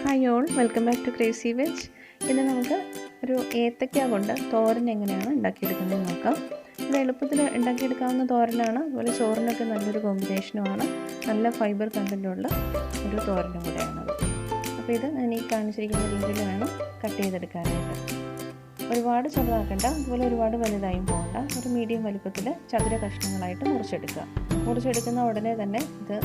Hi all, welcome back to Crazy Veg. ഇന്ന് നമുക്ക് ഒരു ഏത്തക്ക കൊണ്ട് തോരൻ എങ്ങനെയാണ് ഉണ്ടാക്കിയെടുക്കുന്നത് നോക്കാം. ഇത് എളുപ്പത്തിൽ ഉണ്ടാക്കിയെടുക്കാവുന്ന തോരനാണ്. അതുപോലെ ചോറിനൊക്കെ നല്ലൊരു കോമ്പിനേഷനുമാണ്. നല്ല ഫൈബർ കണ്ടൻറ്റുള്ള ഒരു തോരനും കൂടെയാണത്. അപ്പോൾ ഇത് ഞാൻ ഈ കാണിച്ചിരിക്കുന്ന രീതിയിൽ വേണം കട്ട് ചെയ്തെടുക്കാനായിട്ട്. ഒരുപാട് ചെറുതാക്കണ്ട, അതുപോലെ ഒരുപാട് വലുതായും പോകണ്ട. ഒരു മീഡിയം വലുപ്പത്തിൽ ചതുര കഷ്ണങ്ങളായിട്ട് മുറിച്ചെടുക്കുന്ന ഉടനെ തന്നെ ഇത്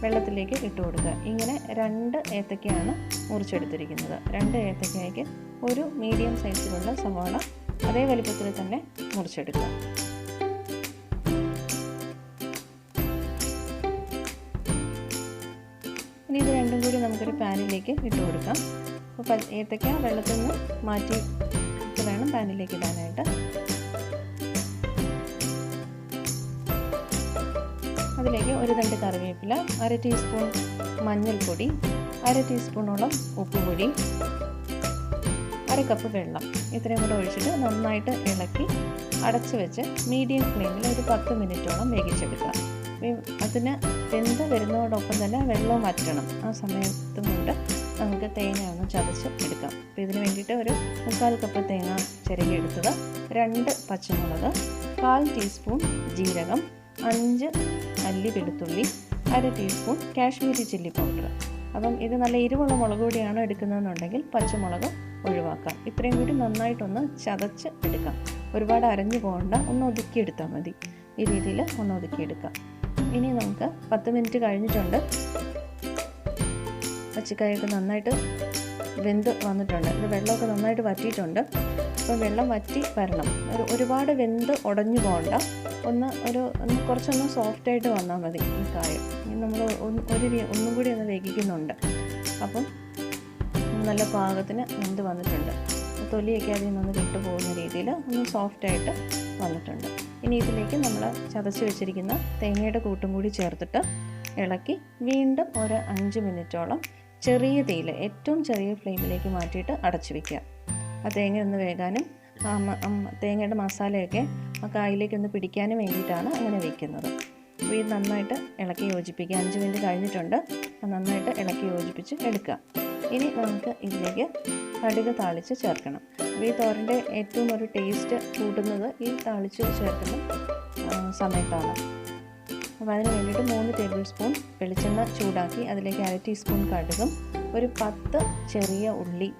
വെള്ളത്തിലേക്ക് ഇട്ട് കൊടുക്കുക. ഇങ്ങനെ 2 ഏത്തക്കയാണ് മുറിച്ചെടുത്തിരിക്കുന്നത്. 2 ഏത്തക്കയ്ക്ക് ഒരു മീഡിയം സൈസിലുള്ള സവാള അതേ വലിപ്പത്തിൽ തന്നെ മുറിച്ചെടുക്കുക. ഇനി ഇത് രണ്ടും കൂടി നമുക്കൊരു പാനിലേക്ക് ഇട്ട് കൊടുക്കാം. അപ്പോൾ ഏത്തക്ക വെള്ളത്തിൽ നിന്ന് മാറ്റി വേണം പാനിലേക്ക് ഇടാനായിട്ട്. അതിലേക്ക് ഒരു തണ്ട് കറിവേപ്പില, 1/2 ടീസ്പൂൺ മഞ്ഞൾപ്പൊടി, 1/2 ടീസ്പൂണോളം ഉപ്പുപൊടി, 1 കപ്പ് വെള്ളം ഇത്രയും കൂടെ ഒഴിച്ചിട്ട് നന്നായിട്ട് ഇളക്കി അടച്ച് വെച്ച് മീഡിയം ഫ്ലെയിമിൽ ഒരു 10 മിനിറ്റോളം വേവിച്ചെടുക്കുക. അതിന് വെന്ത് വരുന്നതോടൊപ്പം തന്നെ വെള്ളം വറ്റണം. ആ സമയത്തും കൊണ്ട് നമുക്ക് തേങ്ങ ഒന്ന് ചതച്ച് എടുക്കാം. അപ്പോൾ ഇതിന് വേണ്ടിയിട്ട് ഒരു 3/4 കപ്പ് തേങ്ങ ചിരകിയെടുത്തത്, 2 പച്ചമുളക്, 1/4 ടീസ്പൂൺ ജീരകം, 5 അല്ലി വെളുത്തുള്ളി, 1/2 ടീസ്പൂൺ കാശ്മീരി ചില്ലി പൗഡർ. അപ്പം ഇത് നല്ല എരിവുള്ള മുളക് പൊടിയാണ് എടുക്കുന്നതെന്നുണ്ടെങ്കിൽ പച്ചമുളക് ഒഴിവാക്കാം. ഇത്രയും കൂടി നന്നായിട്ടൊന്ന് ചതച്ച് എടുക്കാം. ഒരുപാട് അരഞ്ഞു പോകണ്ട, ഒന്ന് ഒതുക്കിയെടുത്താൽ മതി. ഈ രീതിയിൽ ഒന്ന് ഒതുക്കിയെടുക്കാം. ഇനി നമുക്ക് 10 മിനിറ്റ് കഴിഞ്ഞിട്ടുണ്ട്. പച്ചക്കായൊക്കെ നന്നായിട്ട് വെന്ത് വന്നിട്ടുണ്ട്. ഇത് വെള്ളമൊക്കെ നന്നായിട്ട് വറ്റിയിട്ടുണ്ട്. അപ്പോൾ വെള്ളം വറ്റി വരണം. ഒരുപാട് വെന്ത് ഉടഞ്ഞു പോകണ്ട, കുറച്ചൊന്ന് സോഫ്റ്റായിട്ട് വന്നാൽ മതി ഈ കായം. നമ്മൾ ഒന്നും കൂടി ഒന്ന് വേവിക്കുന്നുണ്ട്. അപ്പം നല്ല പാകത്തിന് വെന്ത് വന്നിട്ടുണ്ട്. തൊലിയൊക്കെ അതിൽ നിന്ന് വിട്ടു പോകുന്ന രീതിയിൽ ഒന്ന് സോഫ്റ്റായിട്ട് വന്നിട്ടുണ്ട്. ഇനി ഇതിലേക്ക് നമ്മൾ ചതച്ച് വെച്ചിരിക്കുന്ന തേങ്ങയുടെ കൂട്ടും കൂടി ചേർത്തിട്ട് ഇളക്കി വീണ്ടും ഒരു 5 മിനിറ്റോളം ചെറിയ തീയിൽ, ഏറ്റവും ചെറിയ ഫ്ലെയിമിലേക്ക് മാറ്റിയിട്ട് അടച്ചു വയ്ക്കുക. ആ തേങ്ങ ഒന്ന് വേകാനും തേങ്ങയുടെ മസാലയൊക്കെ ആ കായിലേക്കൊന്ന് പിടിക്കാനും വേണ്ടിയിട്ടാണ് അങ്ങനെ വയ്ക്കുന്നത്. അപ്പോൾ ഇത് നന്നായിട്ട് ഇളക്കി യോജിപ്പിക്കുക. 5 മിനിറ്റ് കഴിഞ്ഞിട്ടുണ്ട്. നന്നായിട്ട് ഇളക്കി യോജിപ്പിച്ച് എടുക്കുക. ഇനി നമുക്ക് ഇതിലേക്ക് കടുക് താളിച്ച് ചേർക്കണം. അപ്പോൾ ഈ തോരൻ്റെ ഏറ്റവും ഒരു ടേസ്റ്റ് കൂട്ടുന്നത് ഈ താളിച്ച് ചേർക്കുന്ന സമയത്താണ്. അപ്പോൾ അതിന് വേണ്ടിയിട്ട് 3 ടേബിൾ സ്പൂൺ വെളിച്ചെണ്ണ ചൂടാക്കി അതിലേക്ക് 1/2 ടീസ്പൂൺ കടുകും ഒരു 10 ചെറിയ ഉള്ളി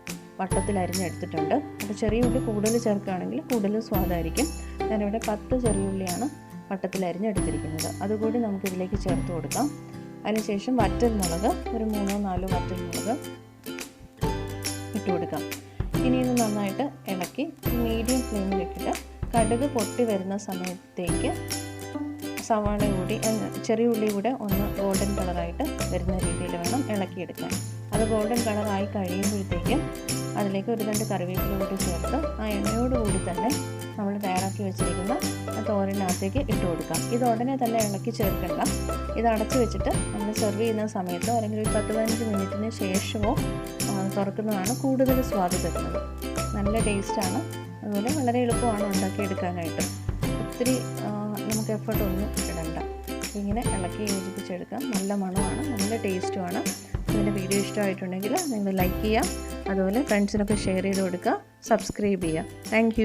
വട്ടത്തിൽ അരിഞ്ഞെടുത്തിട്ടുണ്ട്. അപ്പോൾ ചെറിയ ഉള്ളി കൂടുതൽ ചേർക്കുകയാണെങ്കിൽ കൂടുതൽ സ്വാദായിരിക്കും. ഞാനിവിടെ 10 ചെറിയ ഉള്ളിയാണ് വട്ടത്തിൽ അരിഞ്ഞെടുത്തിരിക്കുന്നത്. അതുകൂടി നമുക്കിതിലേക്ക് ചേർത്ത് കൊടുക്കാം. അതിനുശേഷം വറ്റൽമുളക് ഒരു 3-4 വറ്റൽമുളക് ഇട്ട് കൊടുക്കാം. ഇനി ഇത് നന്നായിട്ട് ഇളക്കി മീഡിയം ഫ്ലെയിമിലിട്ടിട്ട് കടുക് പൊട്ടി വരുന്ന സമയത്തേക്ക് സവാള കൂടി ചെറിയ ഉള്ളി കൂടെ ഒന്ന് ഗോൾഡൻ കളറായിട്ട് വരുന്ന രീതിയിൽ വേണം ഇളക്കിയെടുക്കാൻ. അത് ഗോൾഡൻ കളറായി കഴിയുമ്പോഴത്തേക്കും അതിലേക്ക് ഒരു തണ്ട് കറിവേപ്പില കൂടി ചേർത്ത് ആ എണ്ണയോടുകൂടി തന്നെ നമ്മൾ തയ്യാറാക്കി വെച്ചിരിക്കുന്ന തോരനകത്തേക്ക് ഇട്ട് കൊടുക്കാം. ഇത് ഉടനെ തന്നെ ഇളക്കി ചേർക്കണ്ട. ഇത് അടച്ചു വെച്ചിട്ട് നമ്മൾ സെർവ് ചെയ്യുന്ന സമയത്തോ അല്ലെങ്കിൽ ഒരു 10-15 മിനിറ്റിന് ശേഷമോ തുറക്കുന്നതാണ് കൂടുതൽ സ്വാദ് തരുന്നത്. നല്ല ടേസ്റ്റാണ്. അതുപോലെ വളരെ എളുപ്പമാണ് ഉണ്ടാക്കിയെടുക്കാനായിട്ട്. ഒത്തിരി നമുക്ക് എഫേർട്ടൊന്നും ഇടണ്ട. ഇങ്ങനെ ഇളക്കി യോജിപ്പിച്ചെടുക്കാം. നല്ല മണമാണ്, നല്ല ടേസ്റ്റുമാണ്. ഇതിൻ്റെ വീഡിയോ ഇഷ്ടമായിട്ടുണ്ടെങ്കിൽ നിങ്ങൾ ലൈക്ക് ചെയ്യുക, അതുപോലെ ഫ്രണ്ട്സിനൊക്കെ ഷെയർ ചെയ്ത് കൊടുക്കുക, സബ്സ്ക്രൈബ് ചെയ്യുക. താങ്ക്